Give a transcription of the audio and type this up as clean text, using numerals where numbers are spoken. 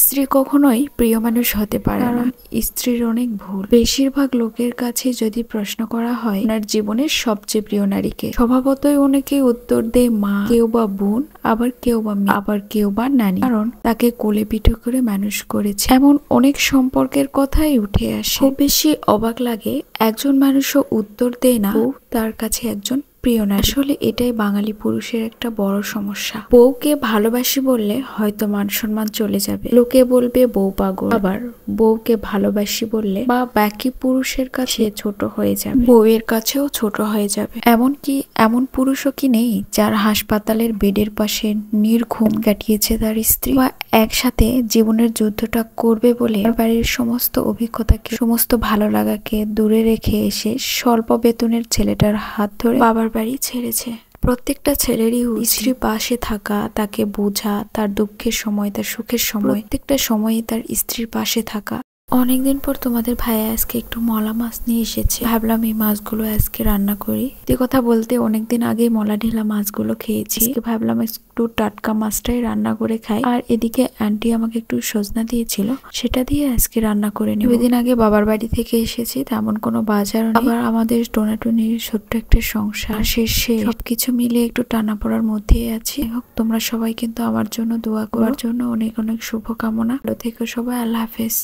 স্ত্রী কখনোই প্রিয় মানুষ হতে পারে না। স্ত্রীর অনেক ভুল। বেশিরভাগ লোকের কাছে যদি প্রশ্ন করা হয় আপনার জীবনের সবচেয়ে প্রিয় নারীকে, স্বভাবতই অনেকে উত্তর দেয় মা, কেউ বা বোন, আবার কেউ বা মেয়ে, আবার কেউ বা নানি, কারণ তাকে কোলে পিঠে করে মানুষ করেছে। এমন অনেক সম্পর্কের কথাই উঠে আসে। খুব বেশি অবাক লাগে একজন মানুষও উত্তর দেয় না বউ তার কাছে একজন প্রিয় না। আসলে এটাই বাঙালি পুরুষের একটা বড় সমস্যা। বউকে ভালোবাসি বললে হয়তো মান সম্মান চলে যাবে, লোকে বলবে বউ পাগল। আবার বউকে ভালোবাসি বললে বা বাকি পুরুষের কাছে ছোট হয়ে যাবে, বউয়ের কাছেও ছোট হয়ে যাবে। এমনকি এমন পুরুষও কি নেই যার হাসপাতালের বেডের পাশে নির্ঘুম কাটিয়েছে তার স্ত্রী, বা একসাথে জীবনের যুদ্ধটা করবে বলে বাড়ির সমস্ত অভিজ্ঞতাকে, সমস্ত ভালো লাগাকে দূরে রেখে এসে স্বল্প বেতনের ছেলেটার হাত ধরে বাবার বাড়ি ছেড়েছে। প্রত্যেকটা ছেলেরই স্ত্রীর পাশে থাকা, তাকে বোঝা, তার দুঃখের সময়, তার সুখের সময়, প্রত্যেকটা সময়ে তার স্ত্রীর পাশে থাকা। অনেকদিন পর তোমাদের ভাইয়া আজকে একটু মলা মাছ নিয়ে এসেছে, ভাবলাম এই মাছগুলো আজকে রান্না করি। এই কথা বলতে অনেকদিন আগে মলা ঢেলা মাছগুলো খেয়েছি, ভাবলাম একটু টাটকা মাছটাই রান্না করে খাই। আর এদিকে আন্টি আমাকে একটু সজনা দিয়েছিল, সেটা দিয়ে আজকে রান্না করে নিই। 2 দিন আগে বাবার বাড়ি থেকে এসেছি, তেমন কোনো বাজার নেই, আবার আমাদের টোনাটুনির ছোট্ট একটা সংসার, শেষে সবকিছু মিলে একটু টানা পড়ার মধ্যেই আছি। হোক, তোমরা সবাই কিন্তু আমার জন্য দোয়া করার জন্য অনেক অনেক শুভকামনা। ভালো থেকো সবাই, আল্লাহ হাফেজ।